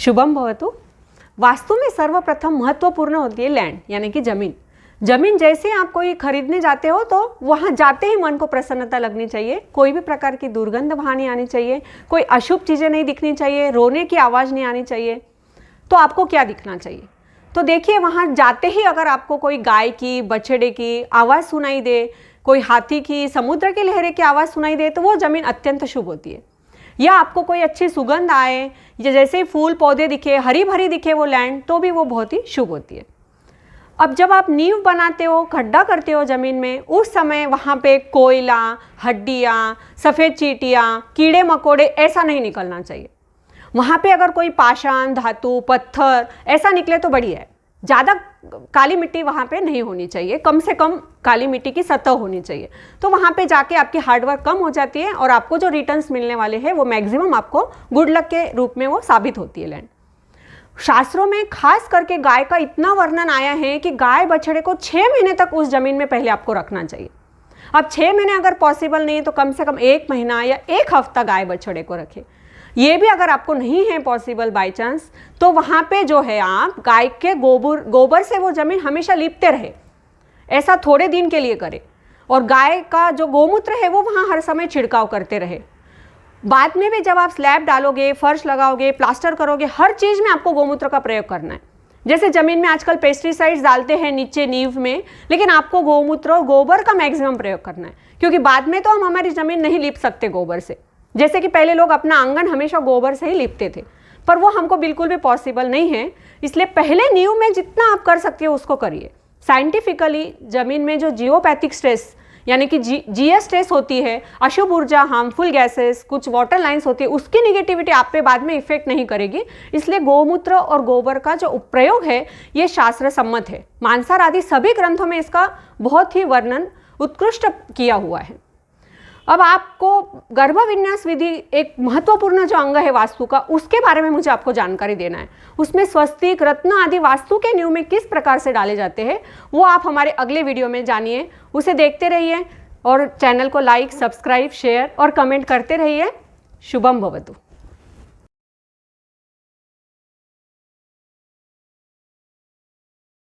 शुभम भवतु। वास्तु में सर्वप्रथम महत्वपूर्ण होती है लैंड, यानी कि ज़मीन। ज़मीन जैसे आप कोई खरीदने जाते हो तो वहाँ जाते ही मन को प्रसन्नता लगनी चाहिए, कोई भी प्रकार की दुर्गंध वहाँ नहीं आनी चाहिए, कोई अशुभ चीज़ें नहीं दिखनी चाहिए, रोने की आवाज़ नहीं आनी चाहिए। तो आपको क्या दिखना चाहिए? तो देखिए, वहाँ जाते ही अगर आपको कोई गाय की, बछड़े की आवाज़ सुनाई दे, कोई हाथी की, समुद्र की लहरें की आवाज़ सुनाई दे, तो वो ज़मीन अत्यंत शुभ होती है। या आपको कोई अच्छी सुगंध आए, या जैसे ही फूल पौधे दिखे, हरी भरी दिखे वो लैंड, तो भी वो बहुत ही शुभ होती है। अब जब आप नींव बनाते हो, खड्डा करते हो ज़मीन में, उस समय वहाँ पे कोयला, हड्डियाँ, सफ़ेद चींटियाँ, कीड़े मकोड़े ऐसा नहीं निकलना चाहिए। वहाँ पे अगर कोई पाषाण, धातु, पत्थर ऐसा निकले तो बढ़िया है। ज़्यादा काली मिट्टी वहाँ पे नहीं होनी चाहिए, कम से कम काली मिट्टी की सतह होनी चाहिए। तो वहाँ पे जाके आपकी हार्डवर्क कम हो जाती है और आपको जो रिटर्न्स मिलने वाले हैं वो मैक्सिमम आपको गुड लक के रूप में वो साबित होती है लैंड। शास्त्रों में खास करके गाय का इतना वर्णन आया है कि गाय बछड़े को 6 महीने तक उस ज़मीन में पहले आपको रखना चाहिए। अब 6 महीने अगर पॉसिबल नहीं है तो कम से कम 1 महीना या 1 हफ्ता गाय बछड़े को रखें। ये भी अगर आपको नहीं है पॉसिबल बाय चांस, तो वहाँ पे जो है आप गाय के गोबर से वो ज़मीन हमेशा लीपते रहे। ऐसा थोड़े दिन के लिए करें और गाय का जो गोमूत्र है वो वहाँ हर समय छिड़काव करते रहे। बाद में भी जब आप स्लैब डालोगे, फर्श लगाओगे, प्लास्टर करोगे, हर चीज़ में आपको गोमूत्र का प्रयोग करना है। जैसे ज़मीन में आजकल पेस्टिसाइड्स डालते हैं नीचे नींव में, लेकिन आपको गोमूत्र और गोबर का मैक्सिमम प्रयोग करना है, क्योंकि बाद में तो हम हमारी ज़मीन नहीं लीप सकते गोबर से। जैसे कि पहले लोग अपना आंगन हमेशा गोबर से ही लीपते थे, पर वो हमको बिल्कुल भी पॉसिबल नहीं है। इसलिए पहले नींव में जितना आप कर सकते हो उसको करिए। साइंटिफिकली ज़मीन में जो जियोपैथिक स्ट्रेस यानी कि जीएस स्ट्रेस होती है, अशुभ ऊर्जा, हार्मफुल गैसेस, कुछ वाटर लाइंस होती है, उसकी निगेटिविटी आप पे बाद में इफेक्ट नहीं करेगी। इसलिए गोमूत्र और गोबर का जो प्रयोग है ये शास्त्र सम्मत है। मानसार आदि सभी ग्रंथों में इसका बहुत ही वर्णन उत्कृष्ट किया हुआ है। अब आपको गर्भ विन्यास विधि एक महत्वपूर्ण जो अंग है वास्तु का, उसके बारे में मुझे आपको जानकारी देना है। उसमें स्वस्तिक, रत्न आदि वास्तु के नींव में किस प्रकार से डाले जाते हैं वो आप हमारे अगले वीडियो में जानिए। उसे देखते रहिए और चैनल को लाइक, सब्सक्राइब, शेयर और कमेंट करते रहिए। शुभम भवतु।